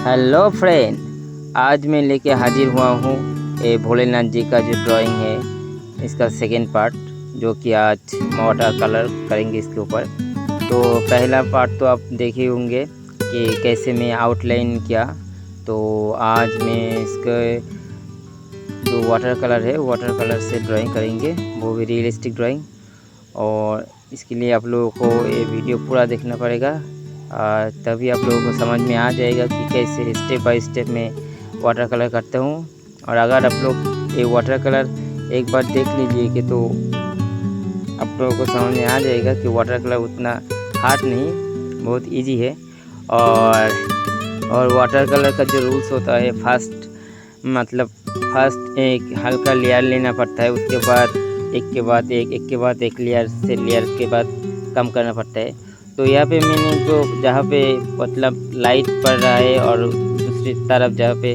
Hello friend, आज मैं लेके हाजिर हुआ हूँ ये भोलेनाथ जी का जो ड्राइंग है इसका सेकेंड पार्ट, जो कि आज वाटर कलर करेंगे इसके ऊपर। तो पहला पार्ट तो आप देखे होंगे कि कैसे मैं आउटलाइन किया। तो आज मैं इसके जो वाटर कलर है वाटर कलर से ड्राइंग करेंगे, वो भी रियलिस्टिक ड्राइंग। और इसके लिए आप लोगों को ये वीडियो पूरा देखना पड़ेगा, तभी आप लोगों को समझ में आ जाएगा कि कैसे स्टेप बाय स्टेप में वाटर कलर करते हूँ। और अगर आप लोग ये वाटर कलर एक बार देख लीजिए कि तो आप लोगों को समझ में आ जाएगा कि वाटर कलर उतना हार्ड नहीं, बहुत इजी है। और वाटर कलर का जो रूल्स होता है, फर्स्ट एक हल्का लेयर लेना पड़ता है, उसके बाद एक के बाद एक लेयर से लेयर के बाद कम करना पड़ता है। तो यहाँ पे मैंने जो जहाँ पे मतलब लाइट पड़ रहा है और दूसरी तरफ जहाँ पे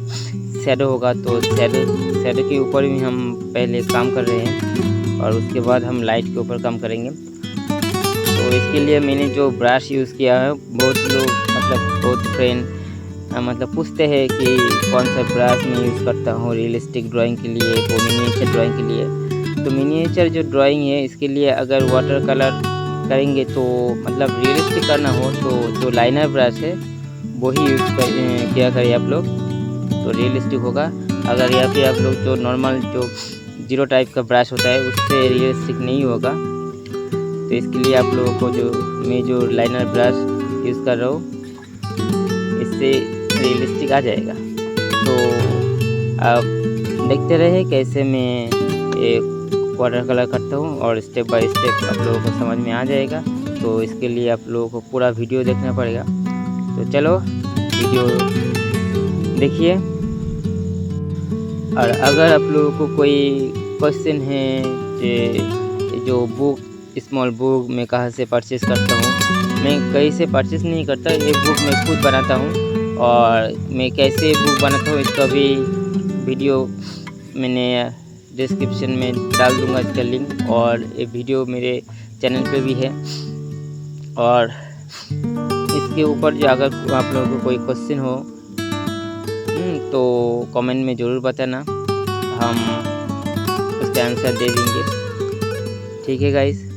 शैडो होगा, तो शैडो के ऊपर भी हम पहले काम कर रहे हैं और उसके बाद हम लाइट के ऊपर काम करेंगे। तो इसके लिए मैंने जो ब्रश यूज़ किया है, बहुत फ्रेंड पूछते हैं कि कौन सा ब्रश मैं यूज़ करता हूँ रियलिस्टिक ड्राइंग के लिए, वो मिनिएचर ड्राइंग के लिए। तो मिनिएचर जो ड्राइंग है इसके लिए अगर वाटर कलर करेंगे तो मतलब रियलिस्टिक करना हो तो जो लाइनर ब्रश है वही यूज़ किया करिए आप लोग, तो रियलिस्टिक होगा। अगर यहाँ पे आप लोग जो नॉर्मल जो जीरो टाइप का ब्रश होता है उससे रियलिस्टिक नहीं होगा। तो इसके लिए आप लोगों को मैं जो लाइनर ब्रश यूज़ कर रहा हूँ इससे रियलिस्टिक आ जाएगा। तो आप देखते रहे कैसे मैं एक वाटर कलर करता हूँ और स्टेप बाय स्टेप आप लोगों को समझ में आ जाएगा। तो इसके लिए आप लोगों को पूरा वीडियो देखना पड़ेगा। तो चलो वीडियो देखिए। और अगर आप लोगों को कोई क्वेश्चन है कि जो बुक स्मॉल बुक मैं कहाँ से परचेज़ करता हूँ, मैं कहीं से परचेज़ नहीं करता, ये बुक मैं खुद बनाता हूँ। और मैं कैसे बुक बनाता हूँ इसका भी वीडियो मैंने डिस्क्रिप्शन में डाल दूंगा इसका लिंक, और ये वीडियो मेरे चैनल पे भी है। और इसके ऊपर जो अगर आप लोगों को कोई क्वेश्चन हो तो कमेंट में ज़रूर बताना, हम उसका आंसर दे देंगे। ठीक है गाइस।